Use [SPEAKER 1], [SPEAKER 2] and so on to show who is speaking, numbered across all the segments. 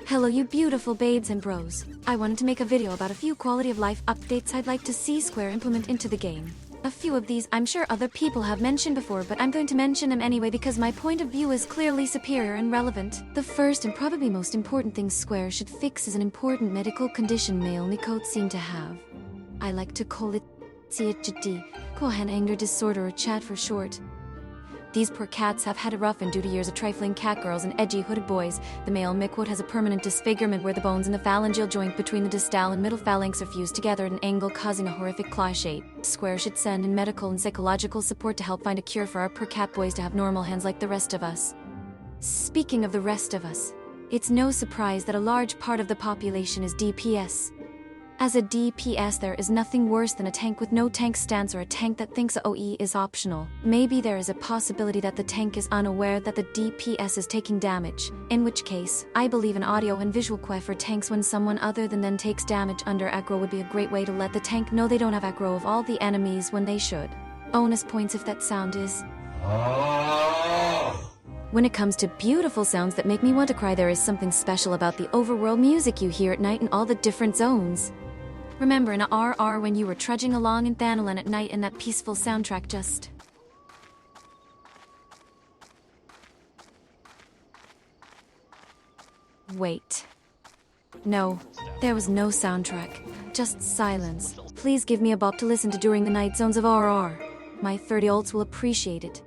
[SPEAKER 1] Hello you beautiful babes and bros. I wanted to make a video about a few quality of life updates I'd like to see Square implement into the game. A few of these I'm sure other people have mentioned before, but I'm going to mention them anyway because my point of view is clearly superior and relevant. The first and probably most important thing Square should fix is an important medical condition male Mikotes seem to have. I like to call it CHD, Cohen anger disorder or chat for short. These poor cats have had it rough and due to years of trifling cat girls and edgy hooded boys, the male Miquote has a permanent disfigurement where the bones in the phalangeal joint between the distal and middle phalanx are fused together at an angle causing a horrific claw shape. Square should send in medical and psychological support to help find a cure for our poor cat boys to have normal hands like the rest of us. Speaking of the rest of us, it's no surprise that a large part of the population is DPS. As a DPS, there is nothing worse than a tank with no tank stance or a tank that thinks OE is optional. Maybe there is a possibility that the tank is unaware that the DPS is taking damage, in which case, I believe an audio and visual quest for tanks when someone other than them takes damage under aggro would be a great way to let the tank know they don't have aggro of all the enemies when they should. Bonus points if that sound is. When it comes to beautiful sounds that make me want to cry, there is something special about the overworld music you hear at night in all the different zones. Remember in a RR when you were trudging along in Thanalan at night and that peaceful soundtrack just... Wait. No, there was no soundtrack, just silence. Please give me a bop to listen to during the night zones of RR. My 30 alts will appreciate it.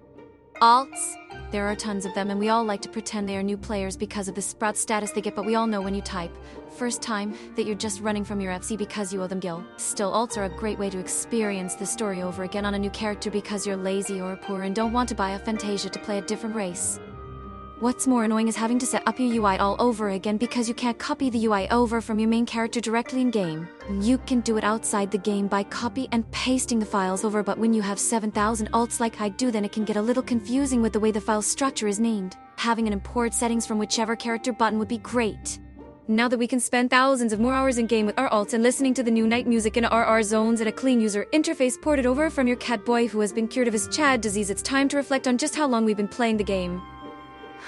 [SPEAKER 1] Alts? There are tons of them and we all like to pretend they are new players because of the sprout status they get, but we all know when you type first time that you're just running from your FC because you owe them gil. Still, alts are a great way to experience the story over again on a new character because you're lazy or poor and don't want to buy a Fantasia to play a different race. What's more annoying is having to set up your UI all over again because you can't copy the UI over from your main character directly in-game. You can do it outside the game by copy and pasting the files over, but when you have 7,000 alts like I do, then it can get a little confusing with the way the file structure is named. Having an import settings from whichever character button would be great. Now that we can spend thousands of more hours in-game with our alts and listening to the new night music in RR zones and a clean user interface ported over from your cat boy who has been cured of his Chad disease, it's time to reflect on just how long we've been playing the game.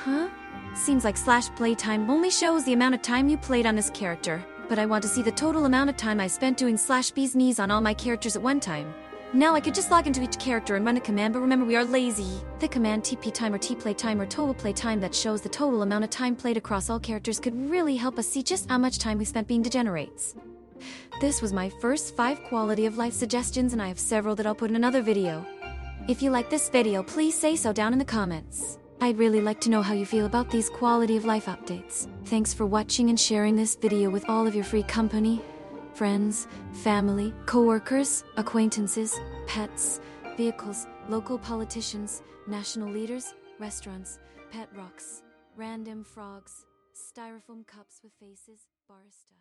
[SPEAKER 1] Huh? Seems like /playtime only shows the amount of time you played on this character, but I want to see the total amount of time I spent doing /b's knees on all my characters at one time. Now I could just log into each character and run a command, but remember we are lazy. The command TP time or tplay time or total play time that shows the total amount of time played across all characters could really help us see just how much time we spent being degenerates. This was my first 5 quality of life suggestions and I have several that I'll put in another video. If you like this video, please say so down in the comments. I'd really like to know how you feel about these quality of life updates. Thanks for watching and sharing this video with all of your free company, friends, family, co-workers, acquaintances, pets, vehicles, local politicians, national leaders, restaurants, pet rocks, random frogs, styrofoam cups with faces, barista.